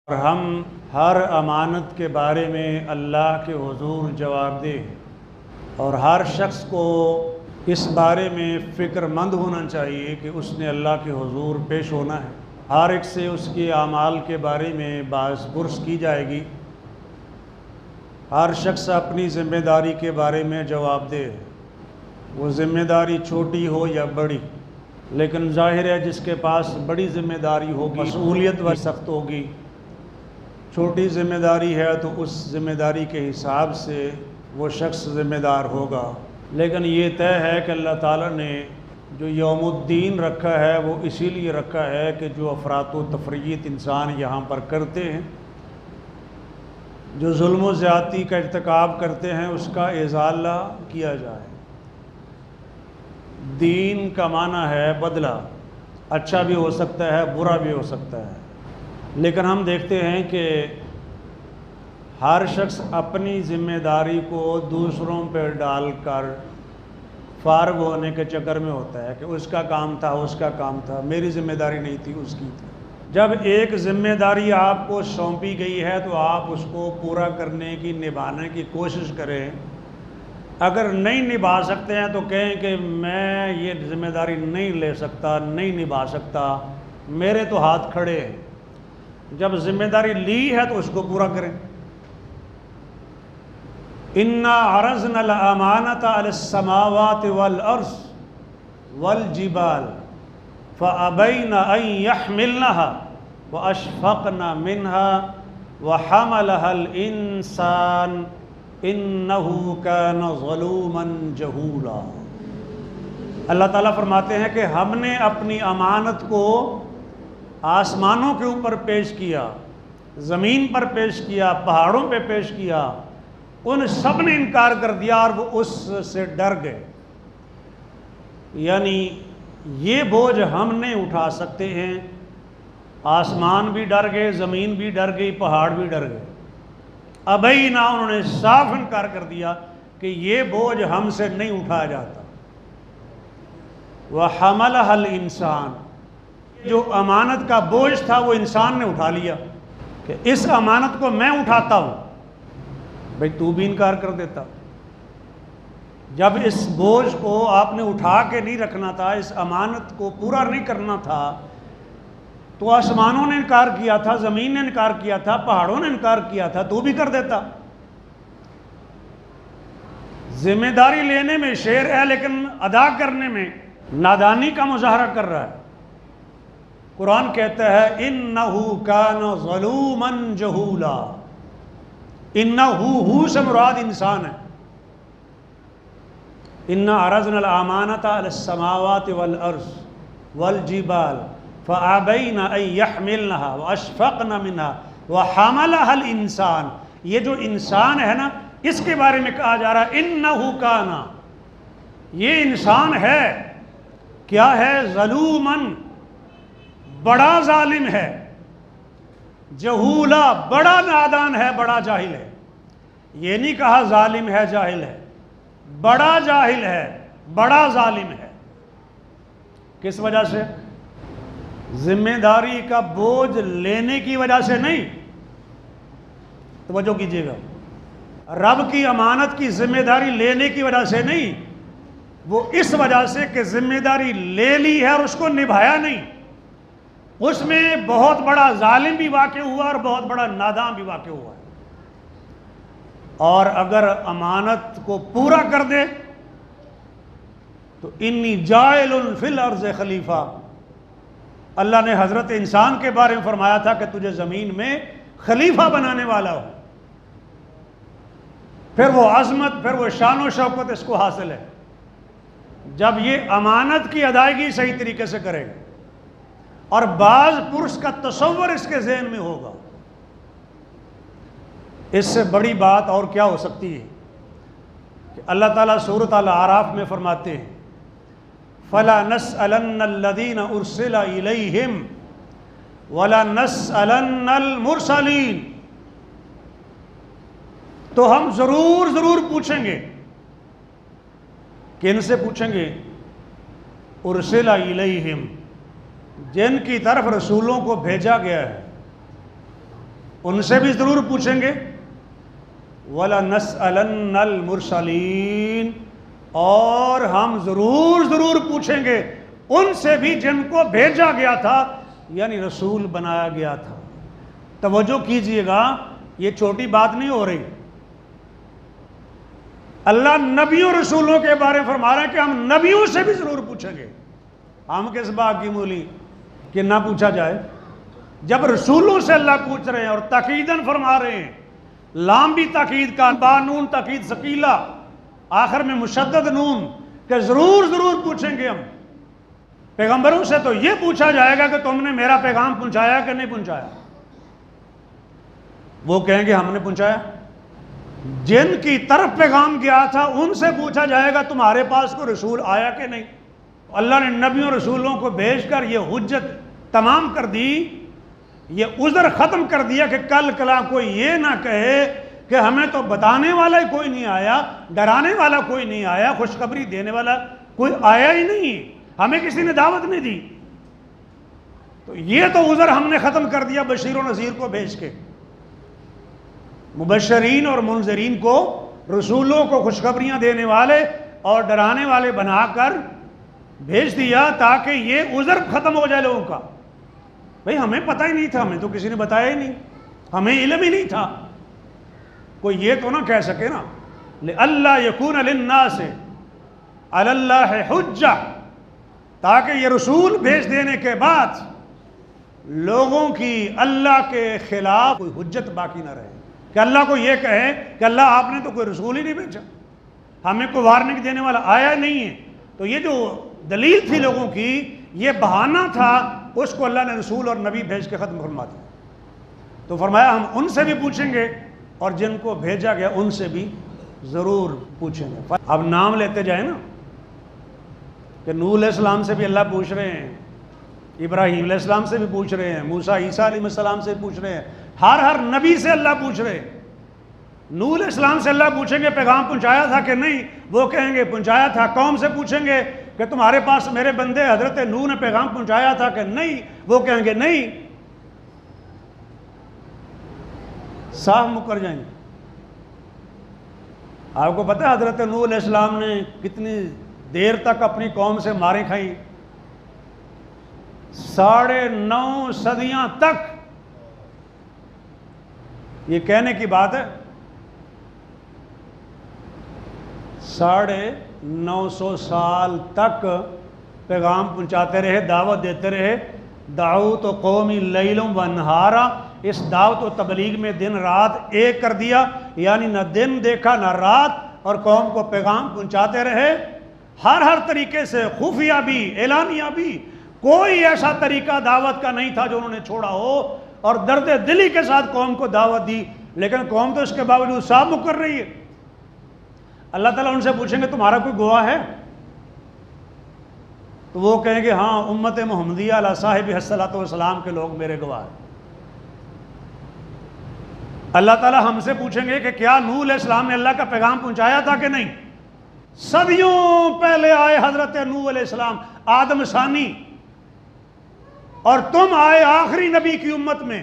اور ہم ہر امانت کے بارے میں اللہ کے حضور جواب دہ ہیں، اور ہر شخص کو اس بارے میں فکر مند ہونا چاہیے کہ اس نے اللہ کے حضور پیش ہونا ہے۔ ہر ایک سے اس کے اعمال کے بارے میں باعث پرس کی جائے گی۔ ہر شخص اپنی ذمہ داری کے بارے میں جواب دہ ہے، وہ ذمہ داری چھوٹی ہو یا بڑی، لیکن ظاہر ہے جس کے پاس بڑی ذمہ داری ہوگی مسئولیت وہ سخت ہوگی، چھوٹی ذمہ داری ہے تو اس ذمہ داری کے حساب سے وہ شخص ذمہ دار ہوگا۔ لیکن یہ طے ہے کہ اللہ تعالیٰ نے جو یوم الدین رکھا ہے وہ اسی لیے رکھا ہے کہ جو افراط و تفریط انسان یہاں پر کرتے ہیں، جو ظلم و زیادتی کا ارتکاب کرتے ہیں، اس کا ازالہ کیا جائے۔ دین کا معنی ہے بدلہ، اچھا بھی ہو سکتا ہے برا بھی ہو سکتا ہے، لیکن ہم دیکھتے ہیں کہ ہر شخص اپنی ذمہ داری کو دوسروں پہ ڈال کر فارغ ہونے کے چکر میں ہوتا ہے کہ اس کا کام تھا، میری ذمہ داری نہیں تھی، اس کی تھی۔ جب ایک ذمہ داری آپ کو سونپی گئی ہے تو آپ اس کو پورا کرنے کی، نبھانے کی کوشش کریں۔ اگر نہیں نبھا سکتے ہیں تو کہیں کہ میں یہ ذمہ داری نہیں لے سکتا، نہیں نبھا سکتا، میرے تو ہاتھ کھڑے ہیں۔ جب ذمہ داری لی ہے تو اس کو پورا کریں۔ اِنَّا عَرَضْنَا الْأَمَانَةَ عَلَى السَّمَاوَاتِ وَالْأَرْضِ وَالْجِبَالِ فَأَبَيْنَ أَن يَحْمِلْنَهَا وَأَشْفَقْنَ مِنْهَا وَحَمَلَهَا الْإِنسَانُ إِنَّهُ كَانَ ظَلُومًا جَهُولًا۔ اللہ تعالیٰ فرماتے ہیں کہ ہم نے اپنی امانت کو آسمانوں کے اوپر پیش کیا، زمین پر پیش کیا، پہاڑوں پہ پیش کیا، ان سب نے انکار کر دیا اور وہ اس سے ڈر گئے۔ یعنی یہ بوجھ ہم نہیں اٹھا سکتے ہیں، آسمان بھی ڈر گئے، زمین بھی ڈر گئی، پہاڑ بھی ڈر گئے۔ ابینا، انہوں نے صاف انکار کر دیا کہ یہ بوجھ ہم سے نہیں اٹھایا جاتا۔ وَحَمَلَهَا الْإِنسَانُ، جو امانت کا بوجھ تھا وہ انسان نے اٹھا لیا کہ اس امانت کو میں اٹھاتا ہوں۔ بھئی تو بھی انکار کر دیتا۔ جب اس بوجھ کو آپ نے اٹھا کے نہیں رکھنا تھا، اس امانت کو پورا نہیں کرنا تھا، تو آسمانوں نے انکار کیا تھا، زمین نے انکار کیا تھا، پہاڑوں نے انکار کیا تھا، تو بھی کر دیتا۔ ذمہ داری لینے میں شیر ہے لیکن ادا کرنے میں نادانی کا مظاہرہ کر رہا ہے۔ قرآن کہتا ہے اِنَّهُ كَانَ ظَلُومًا جَهُولًا۔ اِنَّهُ سے مراد انسان ہے۔ اِنَّا عَرَضْنَا الْأَمَانَةَ عَلَى السَّمَاوَاتِ وَالْأَرْضِ وَالْجِبَالِ فَأَبَيْنَ أَن يَحْمِلْنَهَا وَأَشْفَقْنَ مِنْهَا وَحَمَلَهَا الْإِنسَانُ۔ یہ جو انسان ہے نا، اس کے بارے میں کہا جا رہا ہے اِنَّهُ كَانَ، یہ انسان ہے، کیا ہے؟ ظلوماً، بڑا ظالم ہے، جہولا، بڑا نادان ہے، بڑا جاہل ہے۔ یہ نہیں کہا ظالم ہے جاہل ہے، بڑا جاہل ہے، بڑا ظالم ہے۔ کس وجہ سے؟ ذمہ داری کا بوجھ لینے کی وجہ سے نہیں، توجہ کیجیے گا، رب کی امانت کی ذمہ داری لینے کی وجہ سے نہیں، وہ اس وجہ سے کہ ذمہ داری لے لی ہے اور اس کو نبھایا نہیں، اس میں بہت بڑا ظالم بھی واقع ہوا اور بہت بڑا نادان بھی واقع ہوا ہے۔ اور اگر امانت کو پورا کر دے تو انی جاعل فی الارض خلیفہ، اللہ نے حضرت انسان کے بارے میں فرمایا تھا کہ تجھے زمین میں خلیفہ بنانے والا ہو۔ پھر وہ عظمت، پھر وہ شان و شوکت اس کو حاصل ہے جب یہ امانت کی ادائیگی صحیح طریقے سے کرے گا اور بعض پرس کا تصور اس کے ذہن میں ہوگا۔ اس سے بڑی بات اور کیا ہو سکتی ہے کہ اللہ تعالیٰ سورۃ الاعراف میں فرماتے ہیں فَلَنَسْأَلَنَّ الَّذِينَ أُرْسِلَ إِلَيْهِمْ وَلَنَسْأَلَنَّ الْمُرْسَلِينَ، تو ہم ضرور پوچھیں گے۔ کن سے پوچھیں گے؟ اُرْسِلَ إِلَيْهِمْ، جن کی طرف رسولوں کو بھیجا گیا ہے، ان سے بھی ضرور پوچھیں گے، وَلَنَسْأَلَنَّ الْمُرْسَلِينَ، اور ہم ضرور پوچھیں گے ان سے بھی جن کو بھیجا گیا تھا، یعنی رسول بنایا گیا تھا۔ توجہ کیجئے گا، یہ چھوٹی بات نہیں ہو رہی۔ اللہ نبیوں رسولوں کے بارے میں فرما رہا ہے کہ ہم نبیوں سے بھی ضرور پوچھیں گے۔ ہم کس بات کی مولی کہ نہ پوچھا جائے؟ جب رسولوں سے اللہ پوچھ رہے ہیں اور تاکیداً فرما رہے ہیں، لام بھی تاکید کا، با نون تاکید ثقیلہ، آخر میں مشدد نون، کہ ضرور پوچھیں گے ہم۔ پیغمبروں سے تو یہ پوچھا جائے گا کہ تم نے میرا پیغام پہنچایا کہ نہیں پہنچایا؟ وہ کہیں گے ہم نے پہنچایا۔ جن کی طرف پیغام گیا تھا ان سے پوچھا جائے گا تمہارے پاس کوئی رسول آیا کہ نہیں؟ اللہ نے نبیوں رسولوں کو بھیج کر یہ حجت تمام کر دی، یہ عذر ختم کر دیا کہ کل کلا کوئی یہ نہ کہے کہ ہمیں تو بتانے والا ہی کوئی نہیں آیا، ڈرانے والا کوئی نہیں آیا، خوشخبری دینے والا کوئی آیا ہی نہیں، ہمیں کسی نے دعوت نہیں دی۔ تو یہ تو عذر ہم نے ختم کر دیا بشیر و نذیر کو بھیج کے، مبشرین اور منذرین کو، رسولوں کو خوشخبریاں دینے والے اور ڈرانے والے بنا کر بھیج دیا تاکہ یہ عذر ختم ہو جائے لوگوں کا۔ بھئی ہمیں پتہ ہی نہیں تھا، ہمیں تو کسی نے بتایا ہی نہیں، ہمیں علم ہی نہیں تھا۔ کوئی یہ تو نہ کہہ سکے نا لِأَلَّا يَكُونَ لِلنَّاسِ عَلَى اللَّهِ حُجَّةٌ، تاکہ یہ رسول بھیج دینے کے بعد لوگوں کی اللہ کے خلاف کوئی حجت باقی نہ رہے، کہ اللہ کو یہ کہے کہ اللہ آپ نے تو کوئی رسول ہی نہیں بھیجا، ہمیں کوئی وارننگ دینے والا آیا نہیں ہے۔ تو یہ جو دلیل تھی لوگوں کی، یہ بہانہ تھا، اس کو اللہ نے رسول اور نبی بھیج کے ختم فرما دیا۔ تو فرمایا ہم ان سے بھی پوچھیں گے اور جن کو بھیجا گیا ان سے بھی ضرور پوچھیں گے۔ اب نام لیتے جائیں نا، کہ نوح علیہ السلام سے بھی اللہ پوچھ رہے ہیں، ابراہیم علیہ السلام سے بھی پوچھ رہے ہیں، موسیٰ عیسیٰ علیہ السلام سے پوچھ رہے ہیں، ہر نبی سے اللہ پوچھ رہے ہیں۔ نوح علیہ السلام سے اللہ پوچھیں گے پیغام پہنچایا تھا کہ نہیں؟ وہ کہیں گے پہنچایا تھا۔ قوم سے پوچھیں گے کہ تمہارے پاس میرے بندے حضرت نوح نے پیغام پہنچایا تھا کہ نہیں؟ وہ کہیں گے نہیں، صاف مکر جائیں گے۔ آپ کو پتہ ہے حضرت نوح علیہ السلام نے کتنی دیر تک اپنی قوم سے ماریں کھائیں؟ 9.5 صدیاں تک۔ یہ کہنے کی بات ہے، 950 سال تک پیغام پہنچاتے رہے، دعوت دیتے رہے۔ دعوت و قومی لیلم و نہارا، اس دعوت و تبلیغ میں دن رات ایک کر دیا، یعنی نہ دن دیکھا نہ رات، اور قوم کو پیغام پہنچاتے رہے ہر طریقے سے، خفیہ بھی اعلانیہ بھی۔ کوئی ایسا طریقہ دعوت کا نہیں تھا جو انہوں نے چھوڑا ہو، اور درد دلی کے ساتھ قوم کو دعوت دی، لیکن قوم تو اس کے باوجود صاف مکر رہی ہے۔ اللہ تعالیٰ ان سے پوچھیں گے تمہارا کوئی گواہ ہے؟ تو وہ کہیں گے ہاں، امت محمدیہ علیہ صاحب الصلاۃ والسلام کے لوگ میرے گواہ ہیں۔ اللہ تعالیٰ ہم سے پوچھیں گے کہ کیا نوح علیہ السلام نے اللہ کا پیغام پہنچایا تھا کہ نہیں؟ صدیوں پہلے آئے حضرت نوح علیہ السلام، آدم ثانی، اور تم آئے آخری نبی کی امت میں،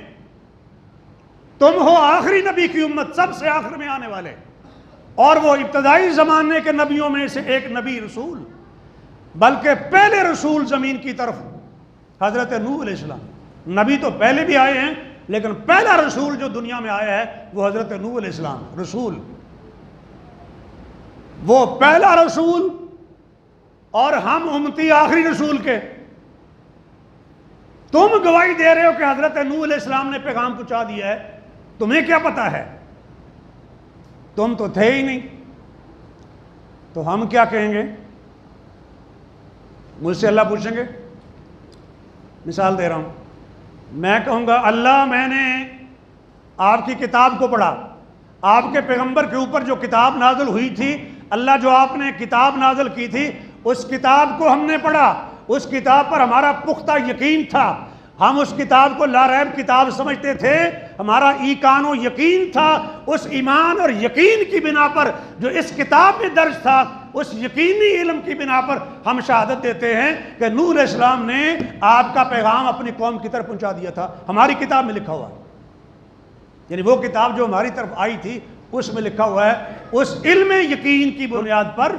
تم ہو آخری نبی کی امت، سب سے آخر میں آنے والے، اور وہ ابتدائی زمانے کے نبیوں میں سے ایک نبی رسول، بلکہ پہلے رسول زمین کی طرف حضرت نوح علیہ السلام۔ نبی تو پہلے بھی آئے ہیں، لیکن پہلا رسول جو دنیا میں آیا ہے وہ حضرت نوح علیہ السلام رسول، وہ پہلا رسول، اور ہم امتی آخری رسول کے۔ تم گواہی دے رہے ہو کہ حضرت نوح علیہ السلام نے پیغام پہنچا دیا ہے، تمہیں کیا پتا ہے؟ تم تو تھے ہی نہیں۔ تو ہم کیا کہیں گے؟ مجھ سے اللہ پوچھیں گے، مثال دے رہا ہوں، میں کہوں گا اللہ میں نے آپ کی کتاب کو پڑھا، آپ کے پیغمبر کے اوپر جو کتاب نازل ہوئی تھی، اللہ جو آپ نے کتاب نازل کی تھی، اس کتاب کو ہم نے پڑھا، اس کتاب پر ہمارا پختہ یقین تھا، ہم اس کتاب کو لا ریب کتاب سمجھتے تھے، ہمارا ایمان و یقین تھا۔ اس ایمان اور یقین کی بنا پر جو اس کتاب میں درج تھا، اس یقینی علم کی بنا پر ہم شہادت دیتے ہیں کہ نوح علیہ السلام نے آپ کا پیغام اپنی قوم کی طرف پہنچا دیا تھا، ہماری کتاب میں لکھا ہوا ہے۔ یعنی وہ کتاب جو ہماری طرف آئی تھی اس میں لکھا ہوا ہے، اس علم یقین کی بنیاد پر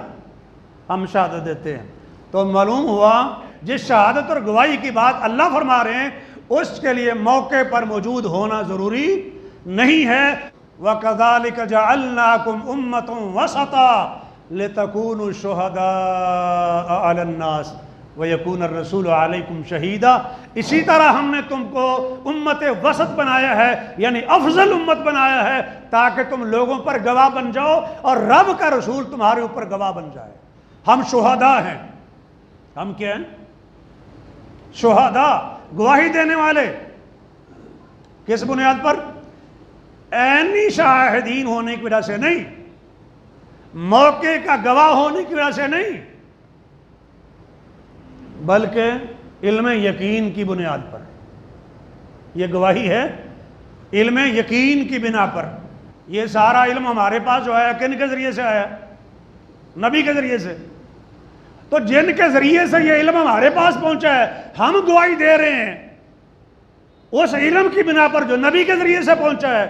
ہم شہادت دیتے ہیں۔ تو معلوم ہوا جس شہادت اور گواہی کی بات اللہ فرما رہے ہیں اس کے لیے موقع پر موجود ہونا ضروری نہیں ہے۔ وَكَذَلِكَ جَعَلْنَاكُمْ أُمَّةً وَسَطًا لِتَكُونُوا شُهَدَاءَ عَلَى النَّاسِ وَيَكُونَ الرَّسُولُ عَلَيْكُمْ شَهِيدًا۔ اسی طرح ہم نے تم کو امت وسط بنایا ہے، یعنی افضل امت بنایا ہے، تاکہ تم لوگوں پر گواہ بن جاؤ اور رب کا رسول تمہارے اوپر گواہ بن جائے۔ ہم شہداء ہیں۔ ہم کیا ہیں؟ شہداء، گواہی دینے والے۔ کس بنیاد پر؟ عینی شاہدین ہونے کی وجہ سے نہیں، موقع کا گواہ ہونے کی وجہ سے نہیں، بلکہ علم یقین کی بنیاد پر۔ یہ گواہی ہے علم یقین کی بنا پر۔ یہ سارا علم ہمارے پاس جو آیا کن کے ذریعے سے آیا؟ نبی کے ذریعے سے۔ تو جن کے ذریعے سے یہ علم ہمارے پاس پہنچا ہے ہم گواہی دے رہے ہیں اس علم کی بنا پر جو نبی کے ذریعے سے پہنچا ہے۔